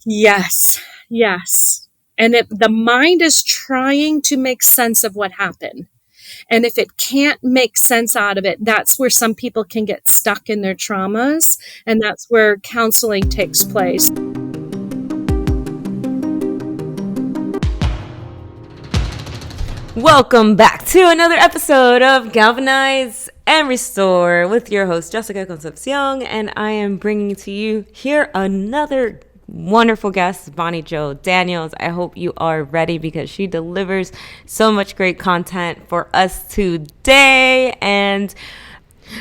Yes, yes. And the mind is trying to make sense of what happened. And if it can't make sense out of it, that's where some people can get stuck in their traumas. And that's where counseling takes place. Welcome back to another episode of Galvanize and Restore with your host, Jessica Concepcion. And I am bringing to you here another wonderful guest, Bonnie Jo Daniels. I hope you are ready because she delivers so much great content for us today. And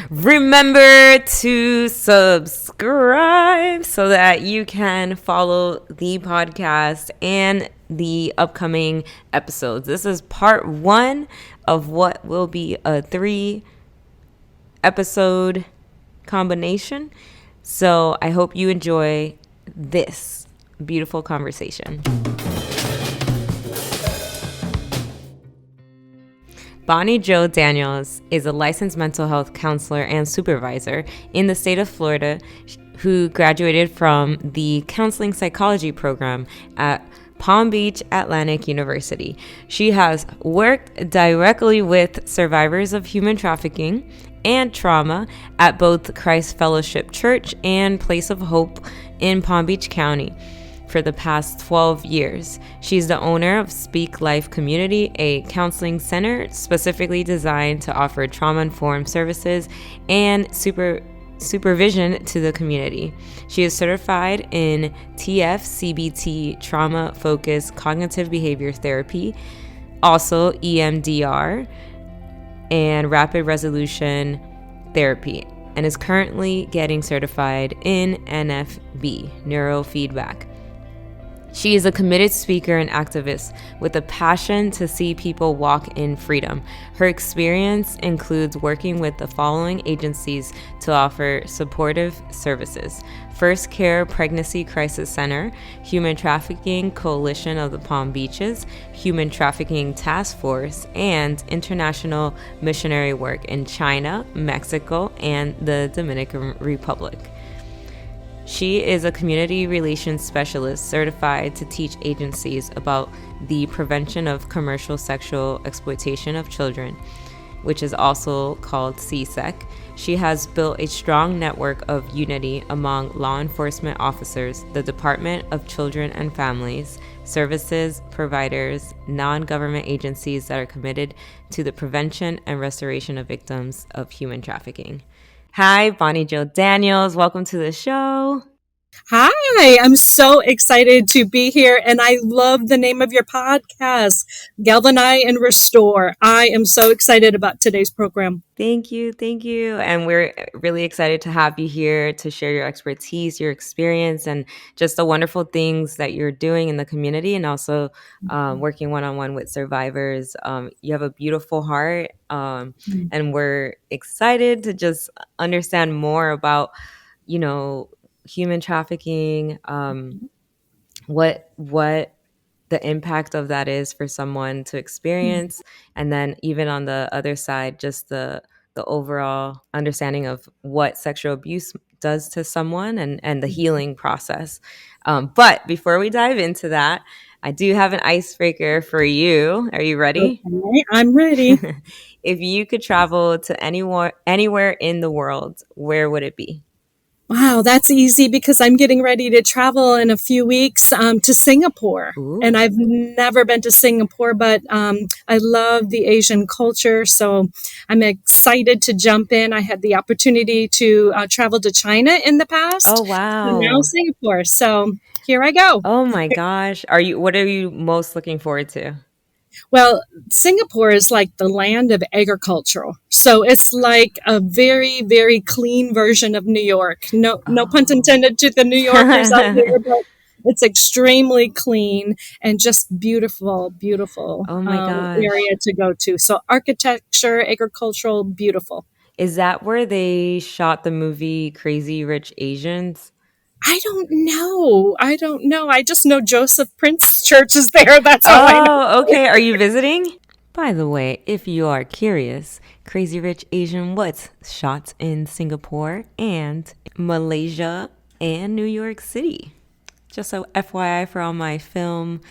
remember to subscribe so that you can follow the podcast and the upcoming episodes. This is part 1 of what will be a 3-episode combination. So I hope you enjoy this beautiful conversation. Bonnie Jo Daniels is a licensed mental health counselor and supervisor in the state of Florida who graduated from the counseling psychology program at Palm Beach Atlantic University. She has worked directly with survivors of human trafficking and trauma at both Christ Fellowship Church and Place of Hope in Palm Beach County for the past 12 years. She's the owner of Speak Life Community, a counseling center specifically designed to offer trauma-informed services and supervision to the community. She is certified in TF-CBT, trauma-focused cognitive behavior therapy, also EMDR, and rapid resolution therapy, and is currently getting certified in NFB, neurofeedback. She is a committed speaker and activist with a passion to see people walk in freedom. Her experience includes working with the following agencies to offer supportive services: First Care Pregnancy Crisis Center, Human Trafficking Coalition of the Palm Beaches, Human Trafficking Task Force, and international missionary work in China, Mexico, and the Dominican Republic. She is a community relations specialist certified to teach agencies about the prevention of commercial sexual exploitation of children, which is also called CSEC. She has built a strong network of unity among law enforcement officers, the Department of Children and Families, services providers, non-government agencies that are committed to the prevention and restoration of victims of human trafficking. Hi, Bonnie Jo Daniels. Welcome to the show. Hi, I'm so excited to be here, and I love the name of your podcast, Galvanize and Restore. I am so excited about today's program. Thank you. And we're really excited to have you here to share your expertise, your experience, and just the wonderful things that you're doing in the community, and also working one-on-one with survivors. You have a beautiful heart, and we're excited to just understand more about, human trafficking, what the impact of that is for someone to experience, and then even on the other side, just the overall understanding of what sexual abuse does to someone and the healing process. But before we dive into that, I do have an icebreaker for you. Are you ready? Okay, I'm ready. If you could travel to anywhere in the world, where would it be? Wow, that's easy because I'm getting ready to travel in a few weeks to Singapore. Ooh. And I've never been to Singapore, but I love the Asian culture. So I'm excited to jump in. I had the opportunity to travel to China in the past. Oh, wow. And now Singapore. So here I go. Oh my gosh. What are you most looking forward to? Well, Singapore is like the land of agriculture. So it's like a very, very clean version of New York. No pun intended to the New Yorkers out there, but it's extremely clean and just beautiful Oh my gosh. area to go to. So architecture, agricultural, beautiful. Is that where they shot the movie Crazy Rich Asians? I don't know. I just know Joseph Prince Church is there. That's all I know. Oh, okay. Are you visiting? By the way, if you are curious, Crazy Rich Asian was shot in Singapore and Malaysia and New York City. Just so FYI for all my film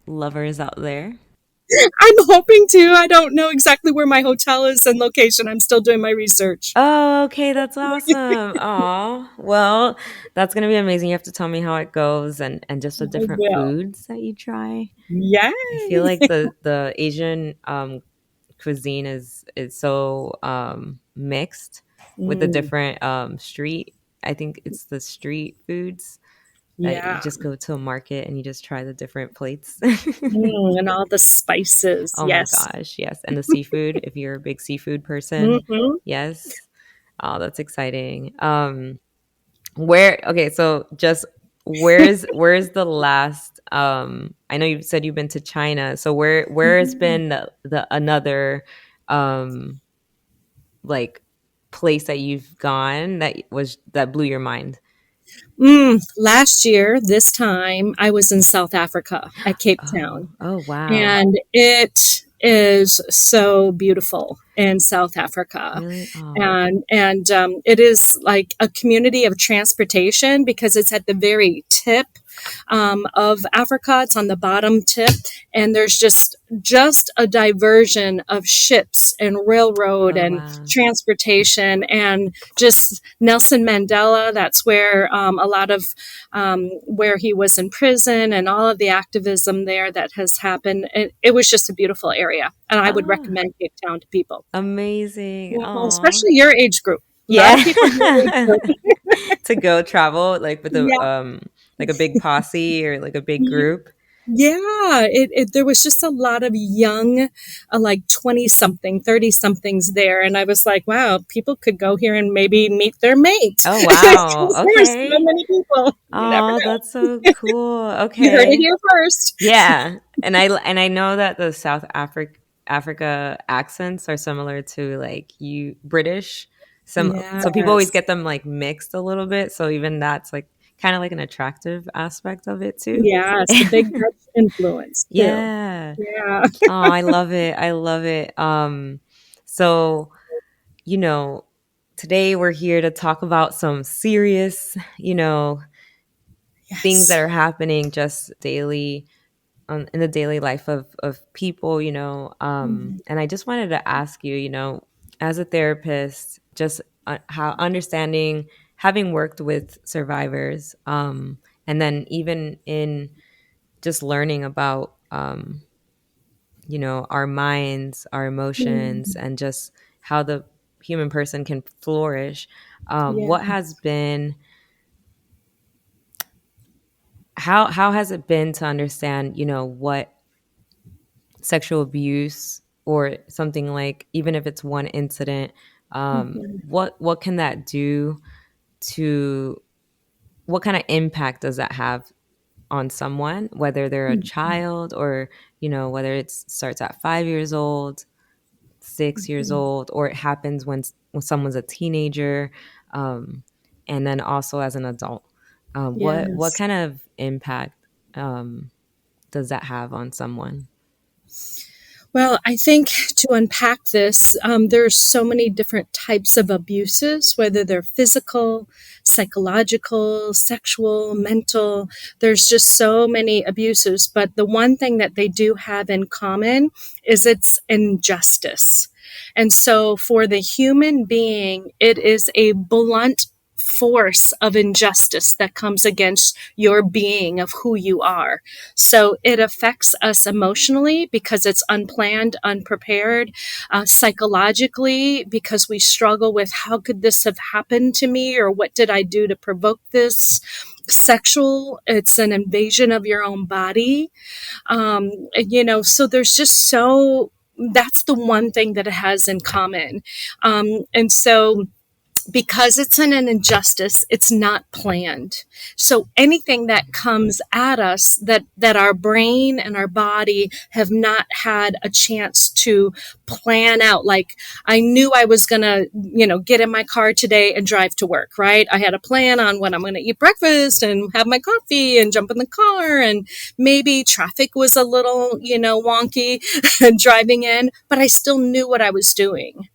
lovers out there. I'm hoping to. I don't know exactly where my hotel is and location. I'm still doing my research. Oh, okay, that's awesome. Oh, well, that's gonna be amazing. You have to tell me how it goes and just the I different will. foods that you try. I feel Yay! like the Asian cuisine is so mixed with the Mm, different street. I think it's the street foods that you yeah. just go to a market and you just try the different plates. And all the spices. Oh my Yes. gosh, yes. And the seafood, if you're a big seafood person, Hmm. yes. Oh, that's exciting. Where okay, so just where's the last I know you said you've been to China. So where has been the another um like place that you've gone that blew your mind? Last year, this time, I was in South Africa at Cape Oh, Town. oh wow. And it is so beautiful in South Africa. Really? Oh. And it is like a community of transportation because it's at the very tip of Africa. It's on the bottom tip, and there's just a diversion of ships and railroad Oh and wow. transportation, and just Nelson Mandela. That's where a lot of where he was in prison and all of the activism there that has happened. It was just a beautiful area, and I would Oh, recommend Cape Town to people. amazing. Mhm. Oh. Especially your age group. A lot of people your age Yeah. group. To go travel like with a Yeah. like a big posse or like a big group. Yeah, there was just a lot of young, like 20 something, 30 somethings there. And I was like, wow, people could go here and maybe meet their mate. Oh 'Cause wow. there's so Okay. many people. You never Oh, know. that's so cool. You heard it Okay. here first. Yeah. And I know that the Africa accents are similar to like you British. So people always Yes. get them like mixed a little bit. So even that's like kind of like an attractive aspect of it too. Yes, the big Dutch influence too. Yeah. Yeah. Oh, I love it. I love it. So, you know, today we're here to talk about some serious, things that Yes. are happening just daily in the daily life of people, Mhm. and I just wanted to ask you, as a therapist, just how understanding, having worked with survivors, and then even in just learning about, our minds, our emotions, Mhm. and just how the human person can flourish. Yeah. What has been how has it been to understand, what sexual abuse or something, like even if it's one incident, Mhm. what can that do to what kind of impact does that have on someone, whether they're a Mhm. child or whether it starts at 5 years old, 6 years Mhm. old, or it happens when someone's a teenager, um, and then also as an adult. What Yes. kind of impact um, does that have on someone? Well, I think to unpack this, there's so many different types of abuses, whether they're physical, psychological, sexual, mental. There's just so many abuses. But the one thing that they do have in common is it's injustice. And so for the human being, it is a blunt force of injustice that comes against your being of who you are. So it affects us emotionally because it's unplanned, unprepared, psychologically because we struggle with how could this have happened to me or what did I do to provoke this? Sexual, it's an invasion of your own body. So there's just that's the one thing that it has in common. And so because it's an injustice, it's not planned. So anything that comes at us that our brain and our body have not had a chance to plan out, like I knew I was going to, get in my car today and drive to work, right? I had a plan on when I'm going to eat breakfast and have my coffee and jump in the car, and maybe traffic was a little, wonky driving in, but I still knew what I was doing.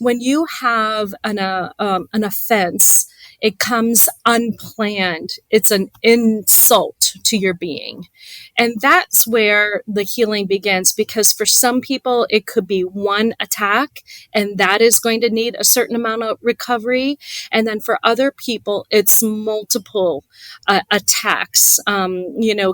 When you have an offense, It comes unplanned. It's an insult to your being. And that's where the healing begins, because for some people, it could be one attack, and that is going to need a certain amount of recovery. And then for other people, it's multiple attacks.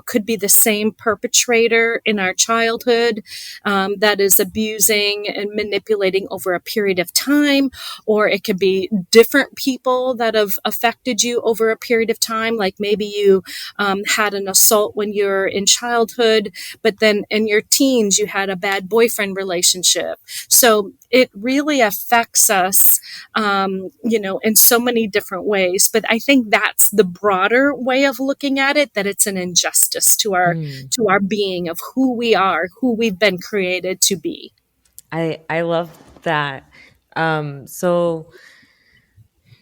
Could be the same perpetrator in our childhood that is abusing and manipulating over a period of time, or it could be different people that have affected you over a period of time. Like maybe you had an assault when you were in childhood, but then in your teens, you had a bad boyfriend relationship. So it really affects us, in so many different ways. But I think that's the broader way of looking at it, that it's an injustice Mm. to our being of who we are, who we've been created to be. I love that. So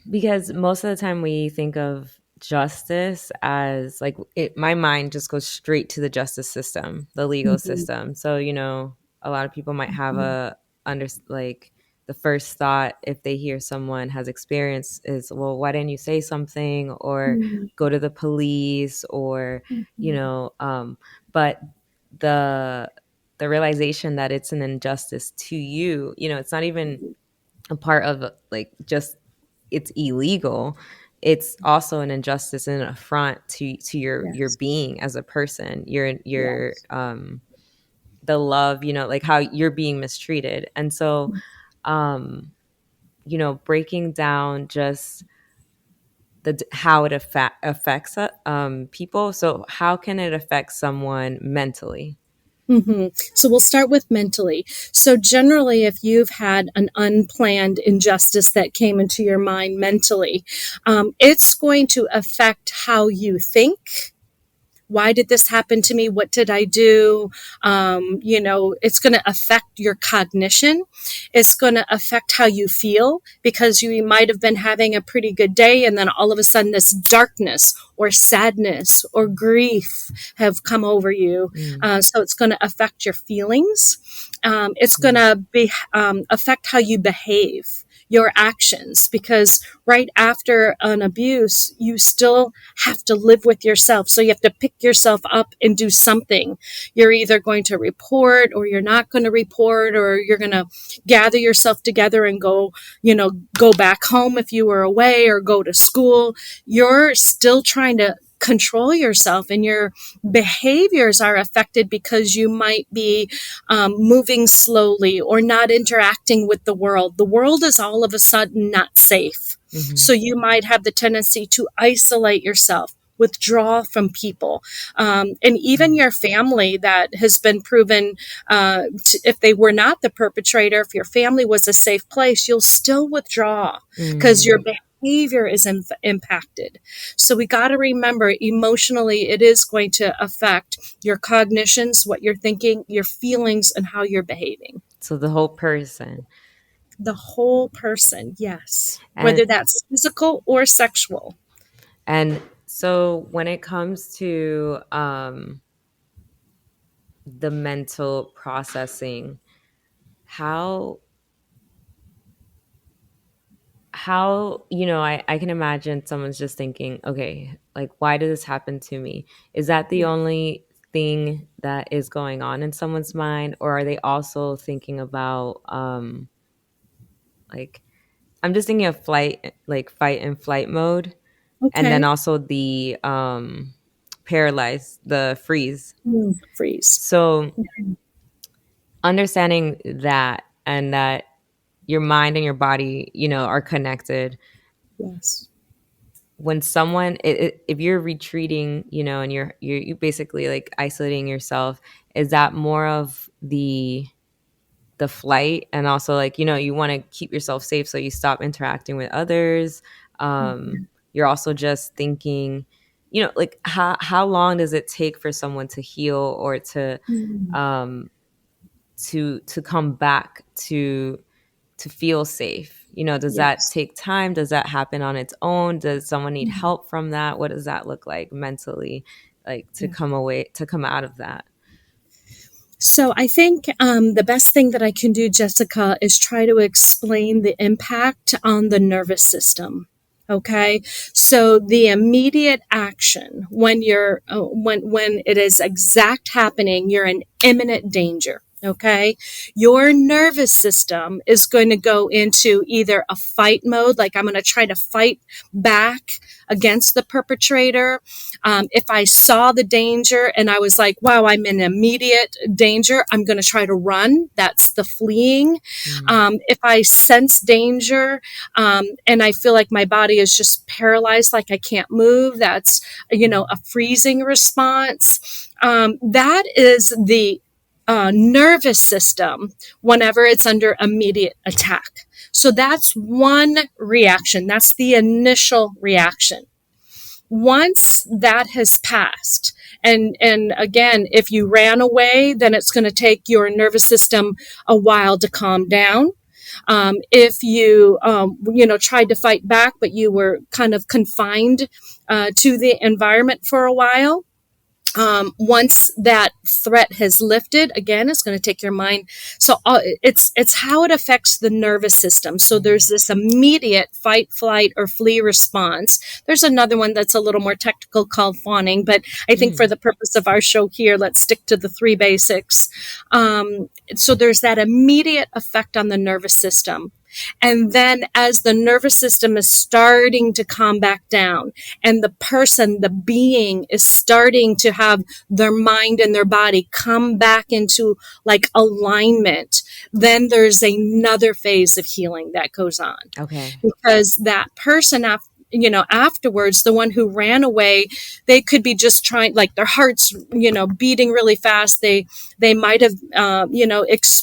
because most of the time we think of justice as like my mind just goes straight to the justice system, the legal Mhm. system. So, a lot of people might have Mhm. like the first thought if they hear someone has experience is, well, why didn't you say something, or Mhm. go to the police, or, you Mhm. know, but the, the realization that it's an injustice to you, it's not even a part of like just it's illegal. It's also an injustice and an affront to your Yes. being as a person, your Yes. the love, like how you're being mistreated. And so um breaking down just how it affects people. So how can it affect someone mentally? So we'll start with mentally. So generally, if you've had an unplanned injustice that came into your mind mentally, it's going to affect how you think. Why did this happen to me? What did I do? It's going to affect your cognition. It's going to affect how you feel, because you might have been having a pretty good day, and then all of a sudden this darkness or sadness or grief have come over you. Mm, So it's going to affect your feelings. It's going mm, to affect how you behave, your actions, because right after an abuse, you still have to live with yourself. So you have to pick yourself up and do something. You're either going to report, or you're not going to report, or you're going to gather yourself together and go back home if you were away, or go to school. You're still trying to control yourself, and your behaviors are affected because you might be moving slowly or not interacting with the world. The world is all of a sudden not safe. hmm So you might have the tendency to isolate yourself, withdraw from people, and even mm, your family that has been proven, if they were not the perpetrator, if your family was a safe place, you'll still withdraw because your mm. behavior is impacted. So we got to remember, emotionally, it is going to affect your cognitions, what you're thinking, your feelings, and how you're behaving. So the whole person. The whole person, yes, and whether that's physical or sexual. and so when it comes to the mental processing, how I can imagine someone's just thinking, okay, like, why did this happen to me? Is that the Yeah. only thing that is going on in someone's mind, or are they also thinking about like, I'm just thinking of flight, like fight and flight mode, and then Okay. also the paralyzed, the freeze. Freeze. So understanding that, and that your mind and your body, are connected. Yes. When someone, if you're retreating, and you basically like isolating yourself, is that more of the flight, and also like, you want to keep yourself safe, so you stop interacting with others? You're also just thinking, like, how long does it take for someone to heal, or Mhm. um to come back to feel safe? Does that Yes. take time? Does that happen on its own? Does someone need help from that? What does that look like mentally, like, to Yeah. come out of that? So I think the best thing that I can do, Jessica, is try to explain the impact on the nervous system. Okay. So the immediate action when when it is exact happening, you're in imminent danger. Okay. Your nervous system is going to go into either a fight mode, like I'm going to try to fight back against the perpetrator. If I saw the danger and I was like, wow, I'm in immediate danger, I'm going to try to run. That's the fleeing. Mm. If I sense danger, and I feel like my body is just paralyzed, like I can't move, that's, a freezing response. That is the nervous system whenever it's under immediate attack. So that's one reaction. That's the initial reaction. Once that has passed, and again, if you ran away, then it's going to take your nervous system a while to calm down. If you, tried to fight back, but you were kind of confined to the environment for a while, once that threat has lifted, again, it's going to take your mind. So it's how it affects the nervous system. So there's this immediate fight, flight, or flee response. There's another one that's a little more technical called fawning, but I think for the purpose of our show here, let's stick to the three basics. So there's that immediate effect on the nervous system. And then as the nervous system is starting to calm back down and the person, the being is starting to have their mind and their body come back into like alignment, then there's another phase of healing that goes on. Okay. Because that person afterwards, the one who ran away, they could be just trying, like their hearts, beating really fast. They might have,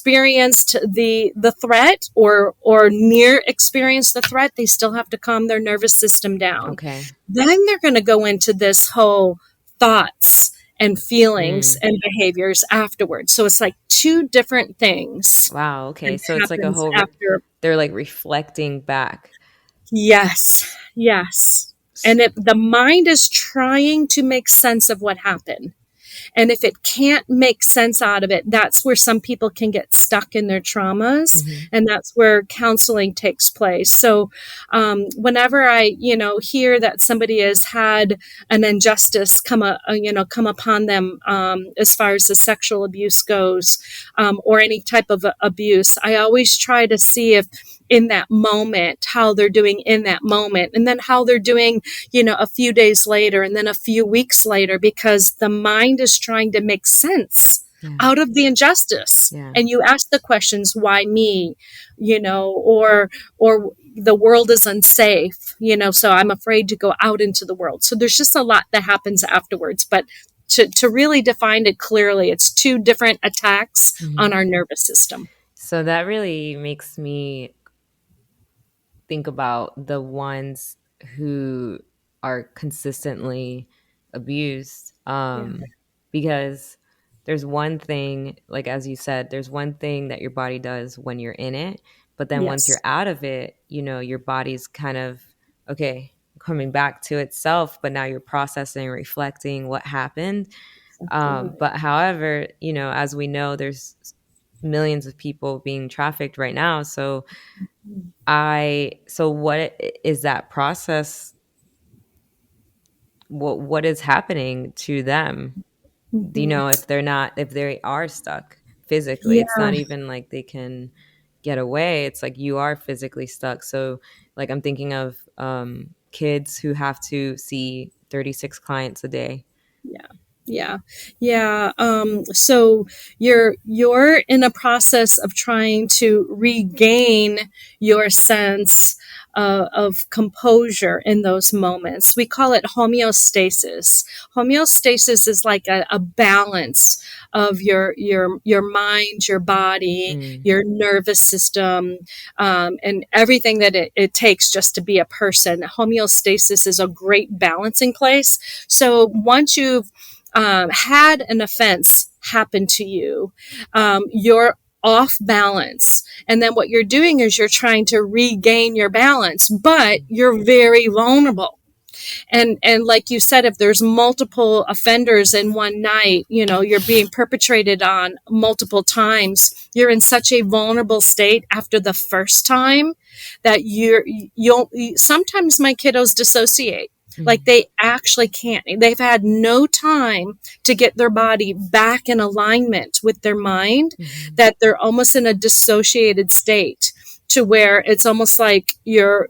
experienced the threat or near experienced the threat. They still have to calm their nervous system down. Okay. Then they're going to go into this whole thoughts and feelings and behaviors afterwards. So it's like two different things. Wow. Okay. That So it's like a happens whole, after. they're like reflecting back. Yes. Yes. And the mind is trying to make sense of what happened. And if it can't make sense out of it, that's where some people can get stuck in their traumas. And that's where counseling takes place. So whenever I, hear that somebody has had an injustice come upon them as far as the sexual abuse goes, or any type of abuse, I always try to see if in that moment, how they're doing in that moment, and then how they're doing, a few days later and then a few weeks later, because the mind is trying to make sense out of the injustice. And you ask the questions, why me, or the world is unsafe, so I'm afraid to go out into the world. So there's just a lot that happens afterwards. But to really define it clearly, it's two different attacks on our nervous system. So that really makes me think about the ones who are consistently abused. Because there's one thing, like as you said, there's one thing that your body does when you're in it, but then once you're out of it, your body's kind of, okay, coming back to itself, but now you're processing, reflecting what happened. But however, as we know, there's millions of people being trafficked right now. So what is that process? What is happening to them? Do you know if they are stuck physically? It's not even like they can get away. It's like you are physically stuck. So like I'm thinking of kids who have to see 36 clients a day. Yeah. So you're in a process of trying to regain your sense of composure in those moments. We call it homeostasis. Homeostasis is like a balance of your mind, your body, your nervous system, and everything that it takes just to be a person. Homeostasis is a great balancing place. So once you've had an offense happen to you, you're off balance. And then what you're doing is you're trying to regain your balance, but you're very vulnerable. And like you said, if there's multiple offenders in one night, you're being perpetrated on multiple times, you're in such a vulnerable state after the first time that you'll sometimes my kiddos dissociate. Like Mm-hmm. they actually can't. They've had no time to get their body back in alignment with their mind, Mm-hmm. that they're almost in a dissociated state, to where it's almost like you're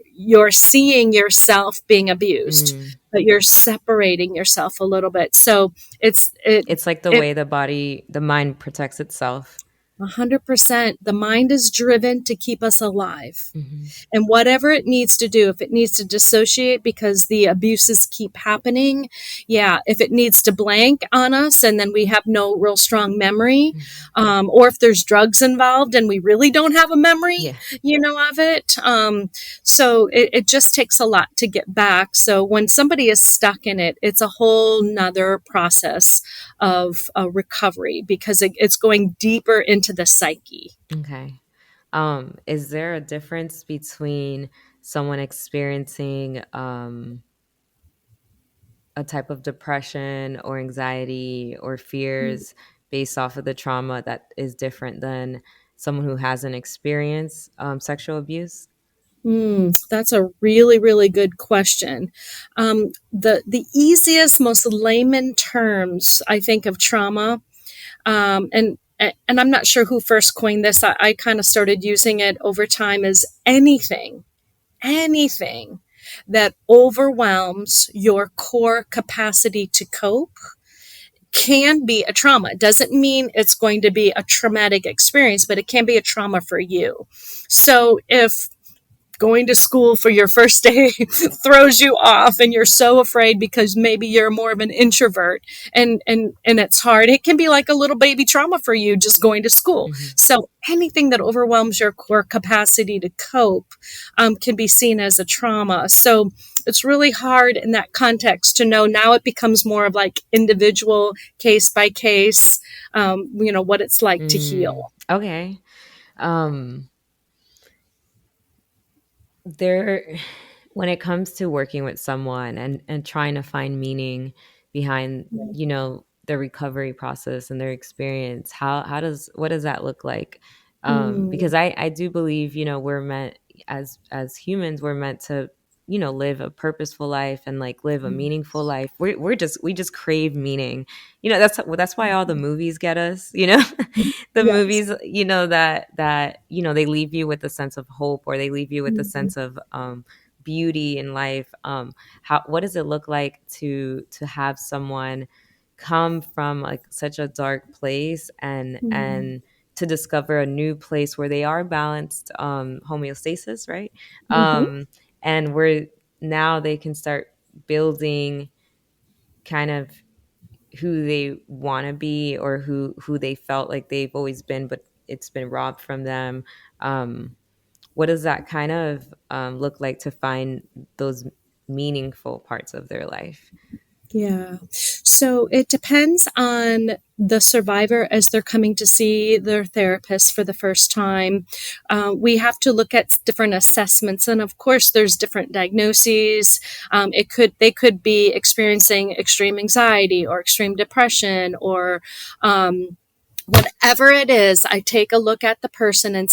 seeing yourself being abused, Mm. but you're separating yourself a little bit. So it's it It's like the it way the mind protects itself. 100%. The mind is driven to keep us alive. Mm-hmm. And whatever it needs to do, if it needs to dissociate because the abuses keep happening, yeah, if it needs to blank on us and then we have no real strong memory, Mm-hmm. or if there's drugs involved and we really don't have a memory, Yeah. of it. So it just takes a lot to get back. So when somebody is stuck in it, it's a whole nother process of recovery, because it's going deeper into the psyche. Okay. Is there a difference between someone experiencing a type of depression or anxiety or fears based off of the trauma that is different than someone who hasn't experienced sexual abuse? That's a really, really good question. The easiest, most layman terms I think of trauma, and I'm not sure who first coined this. I kind of started using it over time, as anything that overwhelms your core capacity to cope can be a trauma. It doesn't mean it's going to be a traumatic experience, but it can be a trauma for you. So if going to school for your first day throws you off and you're so afraid because maybe you're more of an introvert, and it's hard, it can be like a little baby trauma for you just going to school. Mm-hmm. So anything that overwhelms your core capacity to cope can be seen as a trauma. So it's really hard in that context to know. Now it becomes more of like individual, case by case, what it's like to heal. Okay. Um, there when it comes to working with someone and trying to find meaning behind their recovery process and their experience, how does what does that look like? Mm, Because I do believe we're meant as humans, we're meant to live a purposeful life and like live a meaningful life. We just crave meaning. That's why all the movies get us. The yes. movies, they leave you with a sense of hope, or they leave you with a Mhm. sense of beauty in life. How what does it look like to have someone come from like such a dark place Mhm. and to discover a new place where they are balanced, homeostasis, right? Mhm. um and where now they can start building kind of who they want to be, or who they felt like they've always been, but it's been robbed from them. um what does that kind of look like to find those meaningful parts of their life? Yeah. So it depends on the survivor as they're coming to see their therapist for the first time. We have to look at different assessments, and of course, there's different diagnoses. They could be experiencing extreme anxiety or extreme depression, or whatever it is. I take a look at the person and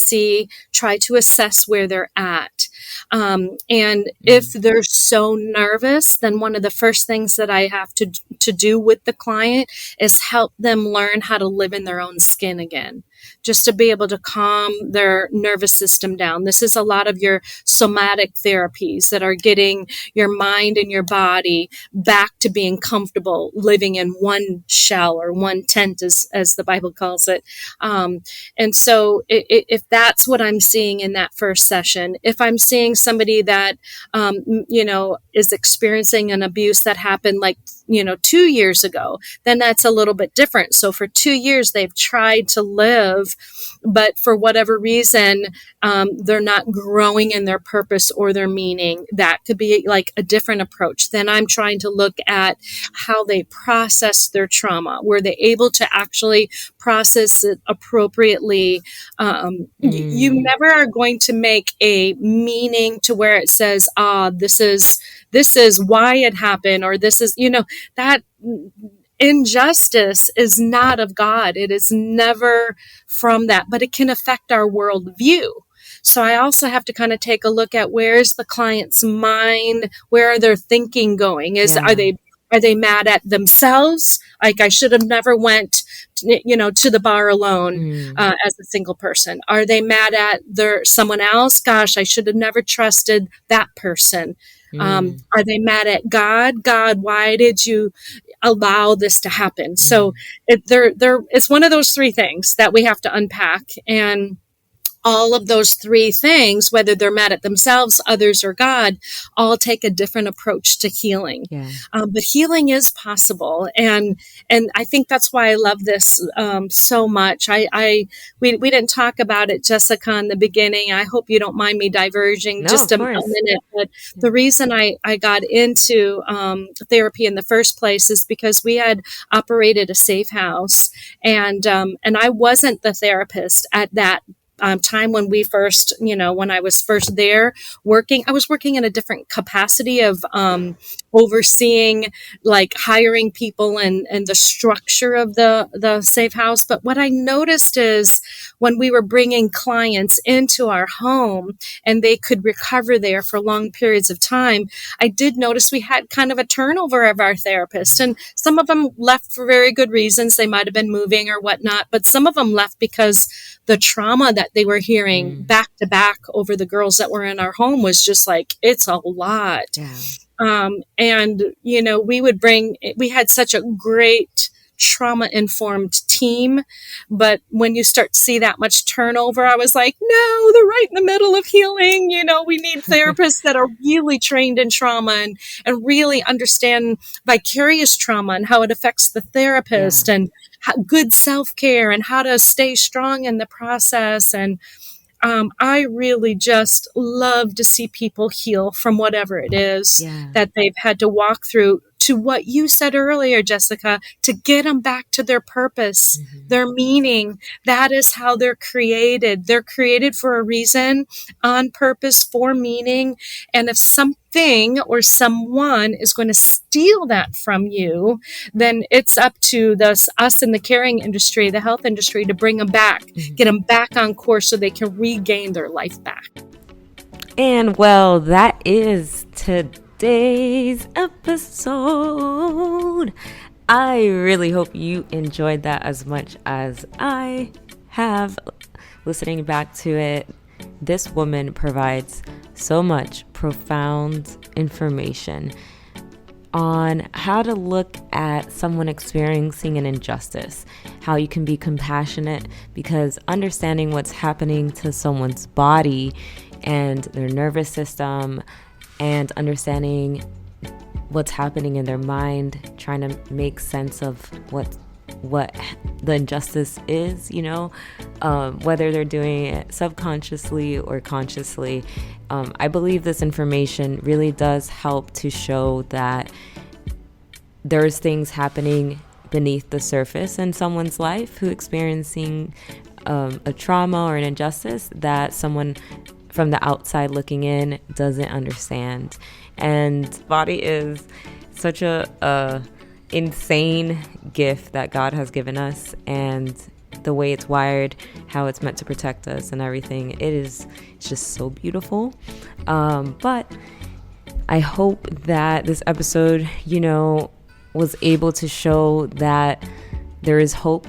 try to assess where they're at. And if Mm. they're so nervous, then one of the first things that I have to do with the client is help them learn how to live in their own skin again, just to be able to calm their nervous system down. This is a lot of your somatic therapies that are getting your mind and your body back to being comfortable living in one shell, or one tent, as the Bible calls it. Um, and so if that's what I'm seeing in that first session, if I'm seeing somebody that, is experiencing an abuse that happened like, 2 years ago, then that's a little bit different. So for 2 years, they've tried to live, but for whatever reason, they're not growing in their purpose or their meaning. That could be like a different approach. Then I'm trying to look at how they process their trauma. Were they able to actually process it appropriately? You never are going to make a meaning to where it says, this is why it happened, or this is, that injustice is not of God. It is never from that, but it can affect our worldview. So I also have to kind of take a look at where's the client's mind, where are their thinking going? Are they mad at themselves? Like, I should have never went, to the bar alone as a single person. Are they mad at someone else? Gosh, I should have never trusted that person. Are they mad at God? God, why did you allow this to happen? So it's one of those three things that we have to unpack. And all of those three things, whether they're mad at themselves, others, or God, all take a different approach to healing. Yeah. But healing is possible. And I think that's why I love this so much. We didn't talk about it, Jessica, in the beginning. I hope you don't mind me diverging just a minute. But the reason I got into therapy in the first place is because we had operated a safe house, and I wasn't the therapist at that time when we first, when I was first there working. I was working in a different capacity of overseeing, like hiring people and the structure of the safe house. But what I noticed is when we were bringing clients into our home and they could recover there for long periods of time, I did notice we had kind of a turnover of our therapists, and some of them left for very good reasons. They might have been moving or whatnot, but some of them left because the trauma that they were hearing back to back over the girls that were in our home was just like, it's a lot. Yeah. We had such a great trauma-informed team, but when you start to see that much turnover, I was like, no, they're right in the middle of healing. We need therapists that are really trained in trauma and really understand vicarious trauma and how it affects the therapist, and good self-care and how to stay strong in the process. And I really just love to see people heal from whatever it is that they've had to walk through, to what you said earlier, Jessica, to get them back to their purpose, their meaning. That is how they're created. They're created for a reason, on purpose, for meaning. And if something or someone is going to steal that from you, then it's up to us in the caring industry, the health industry, to bring them back, get them back on course so they can regain their life back. And well, that is today's episode. I really hope you enjoyed that as much as I have listening back to it. This woman provides so much profound information on how to look at someone experiencing an injustice, how you can be compassionate, because understanding what's happening to someone's body and their nervous system, and understanding what's happening in their mind, trying to make sense of what the injustice is, whether they're doing it subconsciously or consciously. I believe this information really does help to show that there's things happening beneath the surface in someone's life who experiencing a trauma or an injustice that someone from the outside looking in doesn't understand. And body is such a insane gift that God has given us, and the way it's wired, how it's meant to protect us and everything, it's just so beautiful. But I hope that this episode, was able to show that there is hope,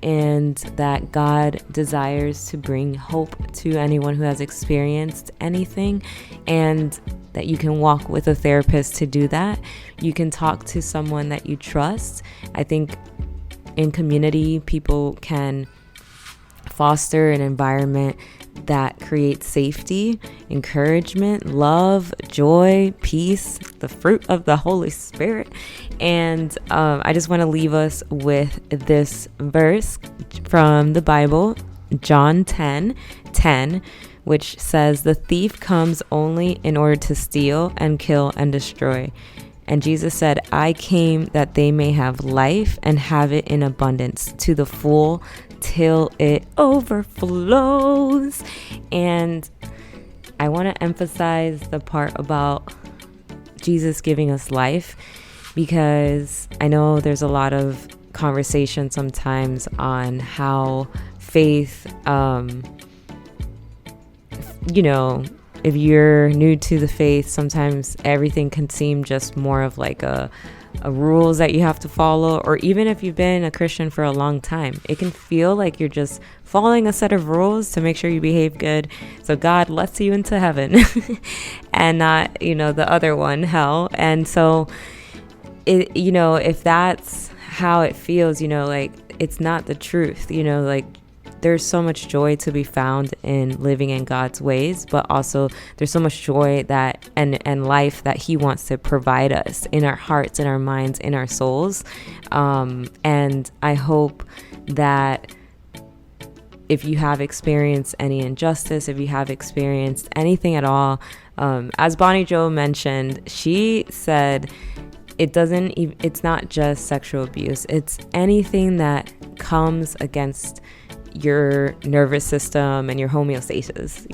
and that God desires to bring hope to anyone who has experienced anything, and that you can walk with a therapist to do that. You can talk to someone that you trust. I think in community, people can foster an environment that creates safety, encouragement, love, joy, peace, the fruit of the Holy Spirit. And I just want to leave us with this verse from the Bible, John 10:10, which says, "The thief comes only in order to steal and kill and destroy. And Jesus said, I came that they may have life and have it in abundance to the full till it overflows." And I want to emphasize the part about Jesus giving us life, because I know there's a lot of conversation sometimes on how faith, if you're new to the faith, sometimes everything can seem just more of like a rules that you have to follow. Or even if you've been a Christian for a long time, it can feel like you're just following a set of rules to make sure you behave good so God lets you into heaven and not, the other one, hell. And so if that's how it feels, like it's not the truth, like there's so much joy to be found in living in God's ways, but also there's so much joy that and life that He wants to provide us in our hearts, in our minds, in our souls. And I hope that if you have experienced any injustice, if you have experienced anything at all, as Bonnie Jo mentioned, she said it's not just sexual abuse, it's anything that comes against your nervous system and your homeostasis,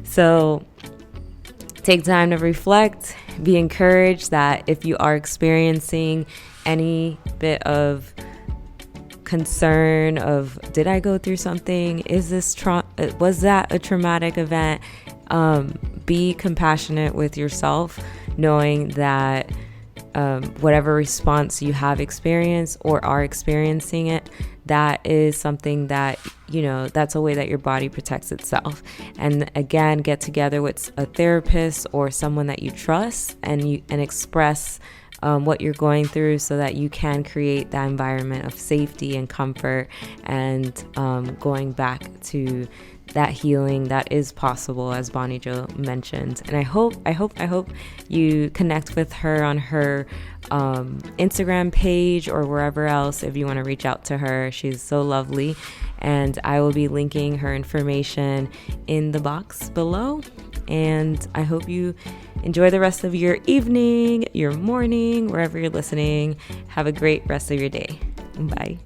So take time to reflect, be encouraged that if you are experiencing any bit of concern of, did I go through something? Was that a traumatic event? Be compassionate with yourself, knowing that whatever response you have experienced or are experiencing it, that is something that, that's a way that your body protects itself. And again, get together with a therapist or someone that you trust and express what you're going through, so that you can create that environment of safety and comfort, and going back to that healing that is possible, as Bonnie Jo mentioned. And I hope you connect with her on her Instagram page or wherever else if you want to reach out to her. She's so lovely, and I will be linking her information in the box below. And I hope you enjoy the rest of your evening, your morning, wherever you're listening. Have a great rest of your day. Bye.